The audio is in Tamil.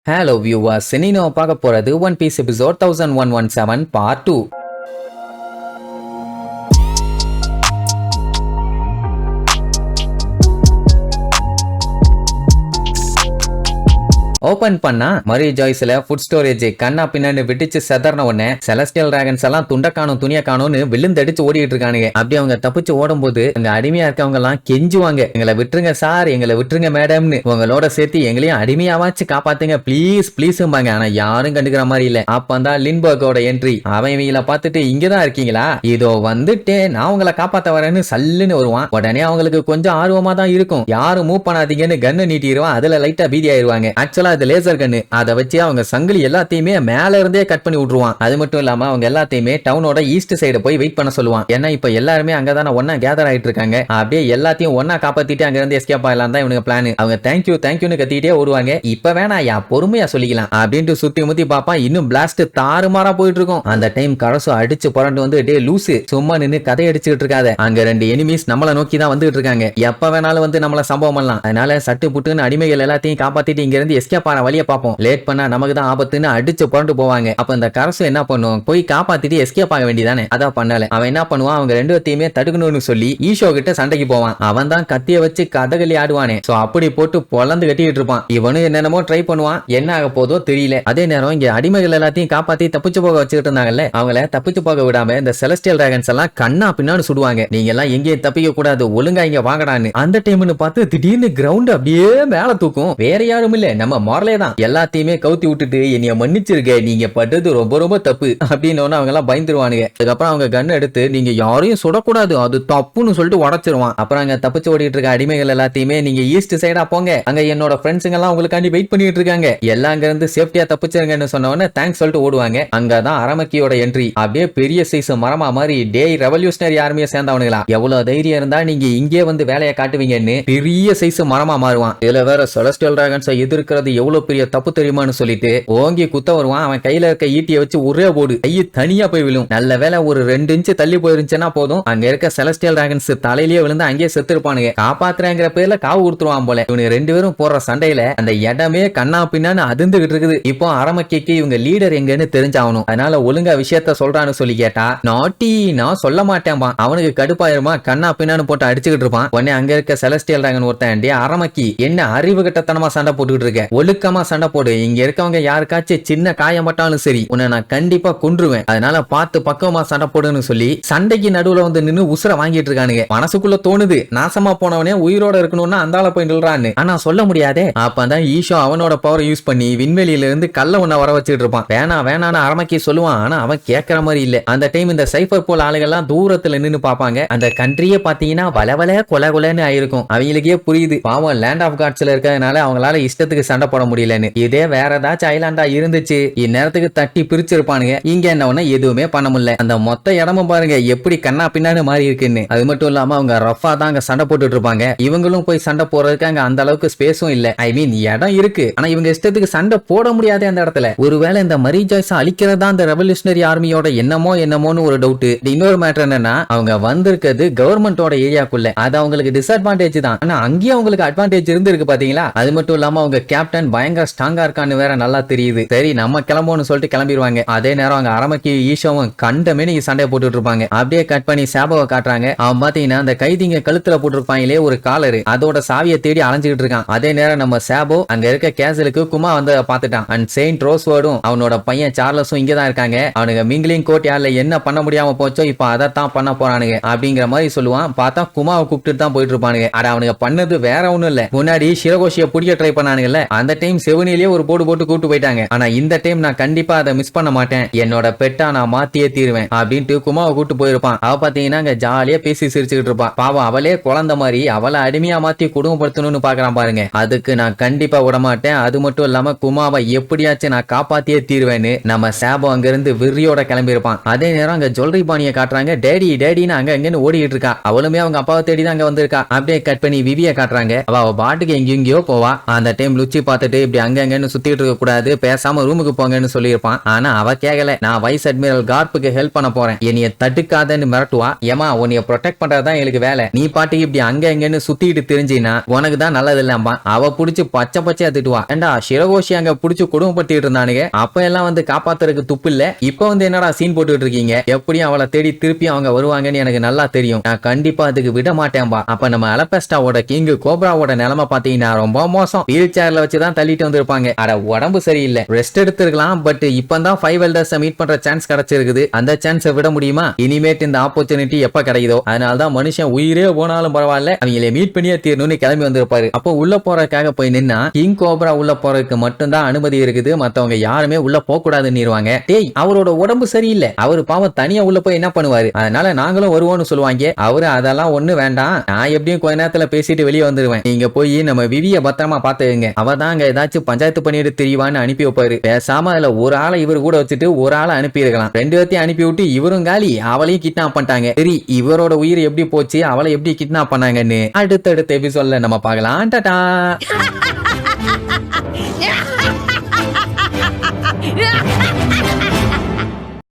Hello viewers, இன்னைக்கு நம்ம பார்க்க போறது one piece episode 1117 part 2. Open பண்ணா மரி ஜாய்ஸ்ல ஃபுட் ஸ்டோரேஜ் கண்ணா பின்னாடி விட்டுச்சு செதறன உடனே செலஸ்டியல் டிராகன்ஸ் எல்லாம் துண்ட காணும் துணிய காணும்னு விழுந்தடிச்சு ஓடிட்டு இருக்கானுங்க. அப்படி அவங்க தப்பிச்சு ஓடும் போது அங்க அடிமையா இருக்கவங்க எல்லாம் கெஞ்சுவாங்க, எங்களை விட்டுருங்க சார், எங்களை விட்டுருங்க மேடம்னு. உங்களோட சேர்த்து எங்களையும் அடிமையாவாச்சு காப்பாத்துங்க ப்ளீஸ் ப்ளீஸ்பாங்க. ஆனா யாரும் கண்டுக்கிற மாதிரி இல்ல. அப்பந்தான் லின்பர்கோட என்ட்ரி. அவன் இவங்கள பார்த்துட்டு இங்கதான் இருக்கீங்களா, இதோ வந்துட்டு நான் உங்களை காப்பாத்த வரேன்னு சல்லுன்னு வருவான். உடனே அவங்களுக்கு கொஞ்சம் ஆர்வமா தான் இருக்கும். யாரும் மூவ் பண்ணாதீங்கன்னு கன்னு நீட்டிடுவான். அதுல லைட்டா பீதி ஆயிருவாங்க. ஆக்சுவலா அது லேசர் கன்னு. அதை வச்சு அவங்க சங்கிலி எல்லாத்தையுமே மேல இருந்தே கட் பண்ணி விட்டுருவான். அது மட்டும் இல்லாம அவங்க எல்லாத்தையுமே டவுனோட ஈஸ்ட் சைடு போய் வெயிட் பண்ண சொல்லுவான். ஏன்னா இப்ப எல்லாருமே அங்கதான ஒன்னா கேதர் ஆயிட்டு இருக்காங்க. அப்படியே எல்லாத்தையும் ஒன்னா காப்பாத்திட்டு அங்க இருந்து எஸ்கேப் ஆகலாம் தான் இவனுக்கு பிளான். அவங்க தேங்க்யூ தேங்க்யூன்னு கத்திட்டே ஓடுவாங்க. இப்ப வேணா யா பொறுமையா சொல்லிக்கலாம் அப்படின்ட்டு சுத்தி முத்தி பாப்பா. இன்னும் பிளாஸ்ட் தாறுமாறா போயிட்டு இருக்கும். அந்த டைம் கரசு அடிச்சு புரண்டு வந்து டே லூசு சும்மா நின்னு கதை அடிச்சுட்டு இருக்காத, அங்க ரெண்டு எனிமீஸ் நம்மள நோக்கி தான் வந்துட்டு இருக்காங்க, எப்ப வேணாலும் வந்து நம்மள சம்பவம் பண்ணலாம். அதனால சட்டு புட்டுன்னு அடிமைகள் எல்லாத்தையும் காப்பாத்திட்டு இங்க இருந்து எஸ்கேப் ஆன வழிய பாப்போம். லேட் பண்ணா நமக்கு தான் ஆபத்துன்னு அடிச்சு புரண்டு போவாங்க. அப்ப இந்த கரசு என்ன பண்ணும், போய் காப்பாத்திட்டு எஸ்கேப் ஆக வேண்டியதானே. அதான் பண்ணல. அவன் என்ன பண்ணுவான், அவங்க ரெண்டு பேத்தையுமே தடுக்கணும்னு சொல்லி ஈஷோ கிட்ட சண்டைக்கு போவான். அவன் தான் கத்திய வச்சு கதகளி ஆடுவானே. சோ அப்படி போட்டு பொலந்து கட்டிட்டு இருப்பான். இவனு என்னென்னமோ ட்ரை பண்ணுவான், என்ன ஆக போதோ தெரியல. அதே நேரம் இங்க அடிமைகள் எல்லாத்தையும் காப்பாத்தி தப்பிச்சு போக வச்சுக்கிட்டு இருந்தாங்கல்ல, அவங்கள தப்பிச்சு போக விடாம இந்த செலஸ்டியல் டிராகன்ஸ் எல்லாம் கண்ணா பின்னாடி சுடுவாங்க. நீங்க எல்லாம் எங்கேயும் தப்பிக்க கூடாது, ஒழுங்கா இங்க வாங்கடான்னு. அந்த டைம்னு பார்த்து திடீர்னு கிரவுண்ட் அப்படியே மேல தூக்கும். வேற யாரும் இல்ல, நம்ம மார்லே தான். எல்லாத்தையுமே கவுத்தி விட்டுட்டு என்னைய மன்னிச்சிருக்க, நீங்க பட்டது ரொம்ப ரொம்ப தப்பு அப்படின்னு அவங்க எல்லாம் பயந்துருவானுங்க. அதுக்கப்புறம் அவங்க கன் எடுத்து நீங்க யாரையும் சுடக்கூடாது, அது தப்புன்னு சொல்லிட்டு உடச்சிருவான். அப்புறம் அங்க தப்பிச்சு ஓடிட்டு இருக்க அடிமைகள் எல்லாத்தையுமே நீங்க ஈஸ்ட் சைடா போங்க, அங்க என்னோட ஃப்ரெண்ட்ஸுங்க எல்லாம் உங்களுக்காண்டி வெயிட் பண்ணிட்டு இருக்காங்க, எல்லாம் அங்க இருந்து சேஃப்டியா தப்பிச்சிருங்கன்னு சொன்ன உடனே தேங்க்ஸ் சொல்லிட்டு ஓடுவாங்க. அங்கதான் அரமக்கியோட என்ட்ரி. அப்படியே பெரிய சைஸ் மரமா மாதிரி டேய் ரெவல்யூஷனரி ஆர்மியை சேர்ந்தவனுங்களா, எவ்வளவு தைரியம் இருந்தா நீங்க இங்கே வந்து வேலையை காட்டுவீங்கன்னு பெரிய சைஸ் மரமா மாறுவான். இதுல வேற செலஸ்டியல் டிராகன்ஸை எதிர்க்கிறது எவ்வளவு பெரிய தப்பு தெரியுமான்னு சொல்லிட்டு ஓங்கி குத்த வருவான். அவன் கையில இருக்க ஈட்டியை வச்சு ஒரே போடு, கையை தனியா போய் விழும். நல்ல வேலை ஒரு 2 இன்ச்சு தள்ளி போயிருந்துச்சுன்னா போதும், அங்க இருக்க செலஸ்டியல் டிராகன்ஸ் தலையிலேயே விழுந்து அங்கேயே செத்து இருப்பானுங்க. காப்பாத்துறங்கிற பேர்ல காவு கொடுத்துருவான் போல. இவங்க ரெண்டு பேரும் போற சண்டையில அந்த இடமே கண்ணா பின்னான்னு அதிர்ந்துகிட்டு இருக்குது. இப்போ அரமக்கைக்கு இவங்க லீடர் எங்கன்னு தெரிஞ்சாகணும். அதனால ஒழுங்கா விஷயத்த சொல்றான்னு சொல்லி கேட்டா நாட்டி நான் சொல்ல மாட்டேன்பா. அவனுக்கு கடுப்பாயிருமா, கண்ணா பின்னான்னு போட்டு அடிச்சுக்கிட்டு இருப்பான். உடனே அங்க இருக்க செலஸ்டியல் டிராகன் ஒருத்தன் அரமக்கி என்ன அறிவு கட்டத்தனமா சண்டை போட்டுக்கிட்டு இருக்க, ஒழுக்கமா சண்டை போடு, இங்க இருக்கவங்க யாருக்காச்சும் சின்ன காயப்பட்டாலும் சரி உன்னை நான் கண்டிப்பா கொன்றுவேன், அதனால பார்த்து பக்கமா சண்டை போடுன்னு சொல்லி சண்டைக்கு நடுவுல வந்து நின்னு உசுர வாங்கிட்டு இருக்கானுங்க. மனசுக்குள்ள தோணுது நாசமா போனவனே உயிரோட இருக்கணும்னா அந்தால போய் நில்றான்னு. ஆனா சொல்ல முடியாதே. அப்பதான் ஈஷோ அவனோட பவர் யூஸ் பண்ணி விண்வெளியில இருந்து கல்ல ஒன்ன வர வச்சுட்டு இருப்பான். வேணான்னு அரமக்கி சொல்லுவான். ஆனா அவன் கேட்கற மாதிரி இல்ல. அந்த டைம் இந்த சைபர் போல் ஆளுகள் எல்லாம் தூரத்துல நின்னு பாப்பாங்க. அந்த கண்ட்ரியே பாத்தீங்கன்னா வளவல கொலன்னு ஆயிருக்கும். அவங்களுக்கே புரியுது பாவம் லேண்ட் ஆஃப் காட்ஸ்ல இருக்கிறதுனால அவங்களால இஷ்டத்துக்கு சண்டை போட முடியலன்னு. இதே வேற ஏதாச்சும் ஐலாண்டா இருந்துச்சு இந்நேரத்துக்கு தட்டி பிரிச்சிருப்பானுங்க. இங்க என்ன ஒண்ணு எதுவுமே பண்ண முடியல. அந்த மொத்த இடமும் பாருங்க எப்படி கண்ணா பின்னாடி மாறி இருக்குன்னு. அது மட்டும் இல்லாம அவங்க ரஃபா தான் அங்க சண்டை போட்டுட்டு இருப்பாங்க. இவங்களும் போய் சண்டை போறதுக்கு அங்க அந்த அளவுக்கு ஸ்பேஸும் இல்ல. ஐ மீன் இடம் இருக்கு, ஆனா இவங்க இஷ்டத்துக்கு சண்டை போட முடியாது அந்த இடத்துல. ஒருவேளை இந்த மரி ஜாய்ஸ் அழிக்கிறதா அந்த ரெவல்யூஷனரி ஆர்மியோட என்னமோன்னு ஒரு டவுட். இன்னொரு மேட்டர் என்னன்னா அவங்க வந்திருக்கிறது கவர்மெண்டோட ஏரியாக்குள்ள, அது அவங்களுக்கு டிஸ்அட்வான்டேஜ் தான். ஆனா அங்கேயும் அவங்களுக்கு அட்வான்டேஜ் இருக்கு பாத்தீங்களா. அது மட்டும் இல்லாம அவங்க கேப்டன் பயங்கர ஸ்ட்ராங்கா இருக்கான்னு வேற நல்லா தெரியுது. சரி நம்ம கிளம்போன்னு சொல்லிட்டு கிளம்பிடுவாங்க. அதே நேரம் அங்க அரமக்கி ஈஷோவும் கண்டமே நீங்க சண்டையை போட்டுட்டு இருப்பாங்க. அப்படியே கட் பண்ணி சாபவை காட்டுறாங்க. அவன் பாத்தீங்கன்னா அந்த கைதிங்க கழுத்துல போட்டுருப்பாங்களே ஒரு காலரு, அதோட சாவியை தேடி அலைஞ்சுக்கிட்டு இருக்கான். அதே நேரம் நம்ம சாபோ அங்க இருக்க கேசலுக்கு குமா வந்து பாத்துட்டான். அண்ட் செயின்ட் ரோஸ்வர்டும் அவனோட பையன் சார்லஸும் இங்கதான் இருக்காங்க. அவனுங்க மிங்கிலிங் கோட் யார்ல என்ன பண்ண முடியாம போச்சோ இப்ப அதைத்தான் பண்ண போறானுங்க அப்படிங்கிற மாதிரி சொல்லுவான். பார்த்தா குமாவை கூப்பிட்டு தான் போயிட்டு இருப்பானுங்க. அட அவனுங்க பண்ணது வேற ஒண்ணும் இல்ல, முன்னாடி சிரகோஷியை பிடிக்க ட்ரை பண்ணானுங்கல்ல, அந்த டைம் செவனிலேயே ஒரு போர்டு போட்டு கூட்டு போயிட்டாங்க. ஆனா இந்த டைம் நான் கண்டிப்பா அதை மிஸ் பண்ண மாட்டேன், என்னோட பெட்டா நான் மாத்தியே தீருவேன் அப்படின்ட்டு குமாவை கூட்டு போயிருப்பான். அவ பாத்தீங்கன்னா அங்க ஜாலியா பேசி சிரிச்சுக்கிட்டு இருப்பான். பாவம் அவளே குழந்தை மாதிரி அவளை அடிமையா மாத்தி குடும்பப்படுத்தணும்னு பாக்குறான் பாருங்க. அதுக்கு நான் கண்டிப்பா விட மாட்டேன். அது மட்டும் இல்லாம குமாவை எப்படியாச்சும் நான் காப்பாத்தியே தீருவேன்னு நம்ம சாபோ அங்க இருந்து விரியோட கிளம்பி இருப்பான். அதே நேரம் அங்க ஜொல்ரி பாணியை காட்டுறாங்க. டேடின்னு அங்க எங்கன்னு ஓடிட்டு இருக்கா. அவளுமே அவங்க அப்பாவை தேடி தான் அங்க வந்திருக்கா. அப்படியே கட் பண்ணி விவிய காட்டுறாங்க. அவ பாட்டுக்கு எங்கெங்கயோ போவா. அந்த டைம் லுச்சி பார்த்து பார்த்துட்டு இப்படி அங்கன்னு சுத்திட்டு இருக்க கூடாது, பேசாம ரூமுக்கு போங்கன்னு சொல்லியிருப்பான். ஆனா அவ கேட்கல. நான் வைஸ் அட்மிரல் கார்ப்புக்கு ஹெல்ப் பண்ண போறேன், என்னைய தடுக்காதன்னு மிரட்டுவா. ஏமா உன்னைய ப்ரொடெக்ட் பண்றதுதான் எனக்கு வேலை, நீ பாட்டுக்கு இப்படி அங்கன்னு சுத்திட்டு தெரிஞ்சினா உனக்கு தான் நல்லது இல்லாமா. அவ புடிச்சு பச்சை பச்சையா திட்டுவா. ஏண்டா சிரகோஷி அங்க புடிச்சு கொடுமைப்படுத்திட்டு இருந்தானுங்க, அப்ப எல்லாம் வந்து காப்பாத்துறதுக்கு துப்பு இல்ல, இப்ப வந்து என்னடா சீன் போட்டுட்டு இருக்கீங்க, எப்படியும் அவளை தேடி திருப்பி அவங்க வருவாங்கன்னு எனக்கு நல்லா தெரியும், நான் கண்டிப்பா அதுக்கு விட மாட்டேன்பா. அப்ப நம்ம அலபெஸ்டாவோட கிங் கோப்ராவோட நிலைமை பாத்தீங்கன்னா ரொம்ப மோசம். வீல் சேர்ல வச்சுதான் தள்ளிட்டு வந்திருப்பாங்க. அட உடம்பு சரியில்லை, ரெஸ்ட் எடுத்துருக்கலாம். பட் இப்பதான் 5 எல்டர்ஸ் மீட் பண்ற சான்ஸ் கிடைச்சிருக்குது, அந்த சான்ஸை விட முடியுமா? இனிமேட்டு இந்த ஆப்பர்ச்சுனிட்டி எப்ப கிடைக்குதோ, அதனாலதான் மனுஷன் உயிரே போனாலும் பரவாயில்ல அவங்களை மீட் பண்ணியே தீரணும்னு கிளம்பி வந்திருப்பாரு. அப்போ உள்ள போறதுக்காக போய் நின்னா கிங் கோப்ரா உள்ள போறதுக்கு மட்டும்தான் அனுமதி இருக்குது, மத்தவங்க யாருமே உள்ள போக கூடாதுன்னு. டேய் அவரோட உடம்பு சரியில்லை, அவரு பாவம் தனியா உள்ள போய் என்ன பண்ணுவாரு, அதனால நாங்களும் வருவோம்னு சொல்லுவாங்க. அவரு அதெல்லாம் ஒண்ணு வேண்டாம், நான் எப்படியும் கொஞ்ச நேரத்துல பேசிட்டு வெளியே வந்துருவேன், நீங்க போய் நம்ம விவிய பத்திரமா பாத்துக்கங்க, அவதாங்க ஏதாச்சும் பஞ்சாயத்து பண்ணிட்டு தெரியவான்னு அனுப்பி வைப்பாரு. பேசாம அதுல ஒரு ஆளை இவர் கூட வச்சுட்டு ஒரு ஆளை அனுப்பி இருக்கலாம், 2 பேர்த்தையும் அனுப்பி விட்டு இவரும் காலி, அவளையும் கிட்னாப் பண்ணிட்டாங்க. சரி இவரோட உயிர் எப்படி போச்சு, அவளை எப்படி கிட்னாப் பண்ணாங்கன்னு அடுத்தடுத்த எபிசோட்ல நம்ம பார்க்கலாம். டாடா.